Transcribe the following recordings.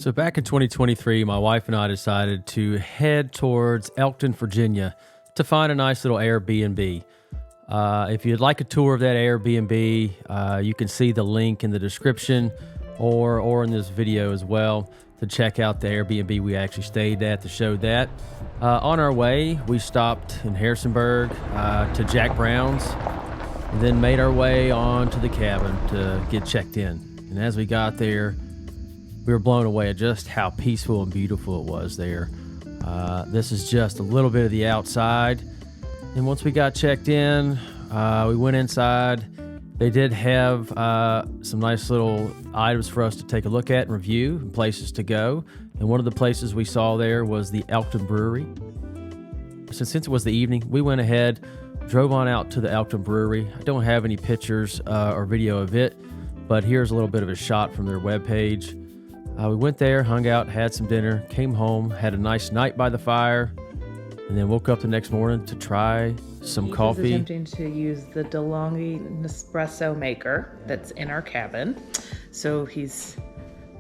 So back in 2023, my wife and I decided to head towards Elkton, Virginia to find a nice little Airbnb. If you'd like a tour of that Airbnb, you can see the link in the description or in this video as well to check out the Airbnb we actually stayed at to show that. On our way, we stopped in Harrisonburg to Jack Brown's and then made our way on to the cabin to get checked in. And as we got there, we were blown away at just how peaceful and beautiful it was there. This is just a little bit of the outside. And once we got checked in, we went inside. They did have some nice little items for us to take a look at and review and places to go. And one of the places we saw there was the Elkton Brewery. Since it was the evening, we went ahead, drove on out to the Elkton Brewery. I don't have any pictures or video of it, but here's a little bit of a shot from their webpage. We went there, hung out, had some dinner, came home, had a nice night by the fire, and then woke up the next morning to try some coffee. He's attempting to use the DeLonghi Nespresso maker that's in our cabin. So he's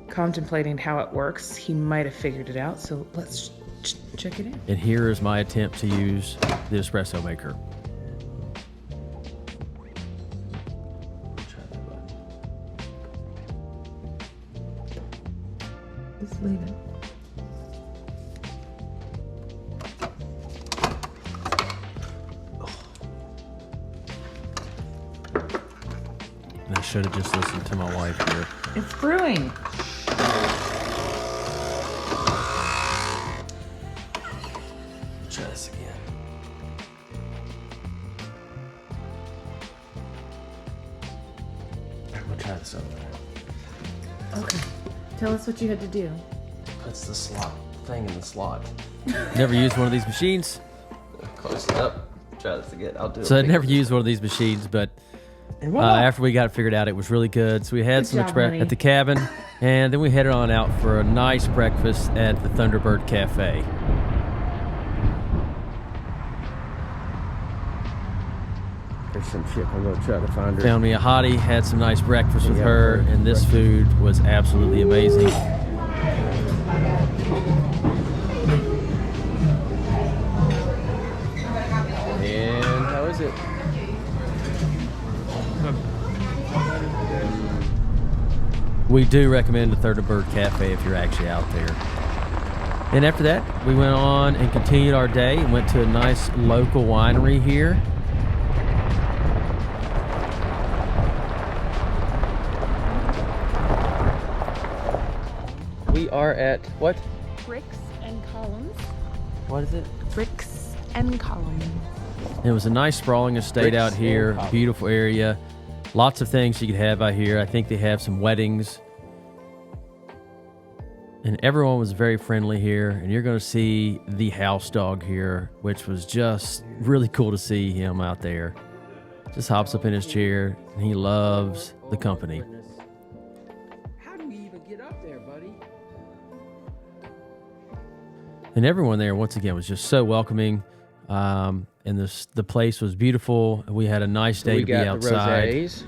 contemplating how it works. He might have figured it out, so let's check it out. And here is my attempt to use the espresso maker. Just leave it. And I should have just listened to my wife here. It's brewing. Try this again. I'm gonna try this over there. Okay. Tell us what you had to do. Puts the slot thing in the slot. Never used one of these machines. Close it up. Try this again. I'll do it. So I never used one of these machines, but after we got it figured out, it was really good. So we had some express at the cabin, and then we headed on out for a nice breakfast at the Thunderbird Cafe. There's some chick. I'm gonna try to find her. Found me a hottie, had some nice breakfast with her, and this food was absolutely amazing. And how is it? We do recommend the Thunderbird Cafe if you're actually out there. And after that, we went on and continued our day and went to a nice local winery here. We are at what? Bricks and columns. What is it? Bricks and columns. It was a nice sprawling estate out here, beautiful area. Lots of things you could have out here. I think they have some weddings. And everyone was very friendly here. And you're going to see the house dog here, which was just really cool to see him out there. Just hops up in his chair, and he loves the company. How do we even get up there, buddy? And everyone there, once again, was just so welcoming. And the place was beautiful. We had a nice day to be outside. The rosés.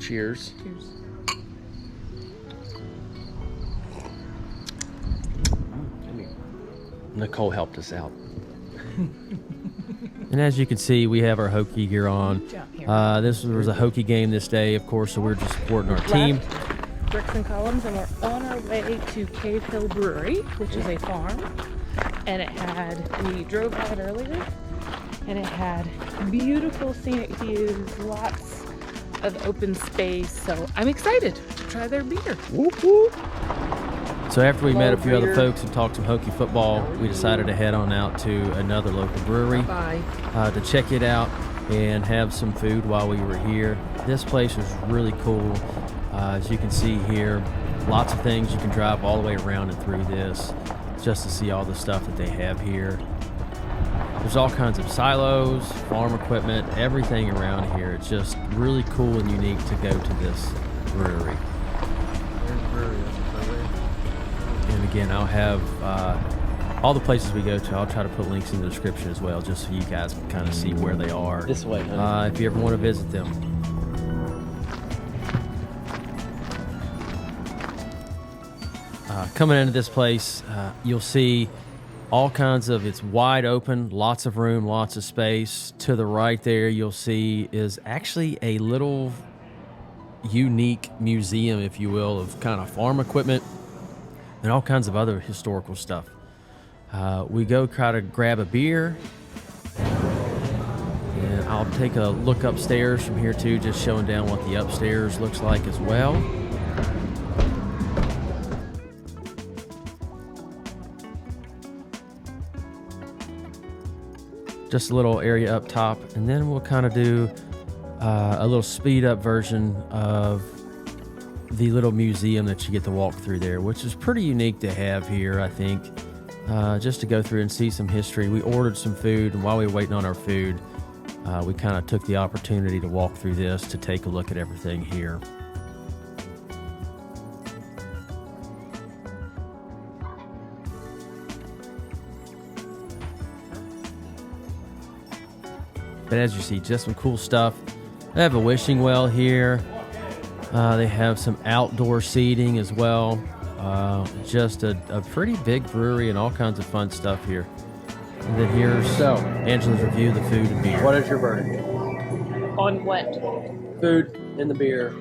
Cheers. Cheers. Nicole helped us out. And as you can see, we have our Hokie gear on. This was a Hokie game this day, of course, so we're just supporting our team. Bricks and columns, and we're on our way to Cave Hill Brewery, which is a farm. And we drove by it earlier, and it had beautiful scenic views, lots of open space. So I'm excited to try their beer. Whoop whoop. So after we met a few other folks and talked some Hokie football, we decided to head on out to another local brewery to check it out and have some food while we were here. This place was really cool. As you can see here, lots of things. You can drive all the way around and through this just to see all the stuff that they have here. There's all kinds of silos, farm equipment, everything around here. It's just really cool and unique to go to this brewery. And again, I'll have all the places we go to. I'll try to put links in the description as well, just so you guys can kind of see where they are. This way, honey. If you ever want to visit them. Coming into this place, you'll see all kinds of, it's wide open, lots of room, lots of space. To the right there, you'll see is actually a little unique museum, if you will, of kind of farm equipment and all kinds of other historical stuff. We go try to grab a beer, and I'll take a look upstairs from here too, just showing down what the upstairs looks like as well. Just a little area up top, and then we'll kind of do a little speed up version of the little museum that you get to walk through there, which is pretty unique to have here, I think, just to go through and see some history. We ordered some food, and while we were waiting on our food, we kind of took the opportunity to walk through this to take a look at everything here. But as you see, just some cool stuff. They have a wishing well here. They have some outdoor seating as well. Just a pretty big brewery and all kinds of fun stuff here. And then here's Angela's review of the food and beer. What is your verdict? On what? Food and the beer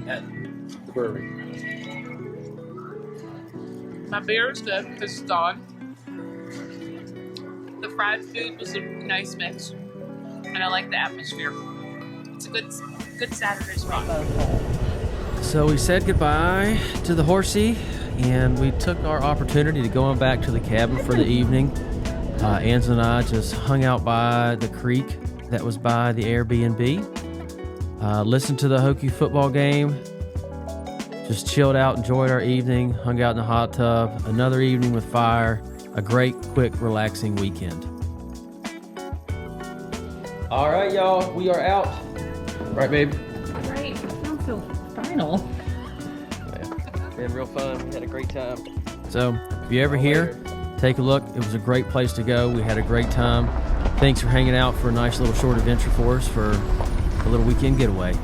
at the brewery. My beer is good because it's on. The fried food was a nice mix, and I like the atmosphere. It's a good Saturday spot. So we said goodbye to the horsey, and we took our opportunity to go on back to the cabin for the evening. Angela and I just hung out by the creek that was by the Airbnb, listened to the Hokie football game, just chilled out, enjoyed our evening, hung out in the hot tub, another evening with fire, a great, quick, relaxing weekend. All right, y'all, we are out. Right, babe? Right. Sounds so final. Yeah, been real fun. We had a great time. So, if you're ever here, take a look. It was a great place to go. We had a great time. Thanks for hanging out for a nice little short adventure for us for a little weekend getaway.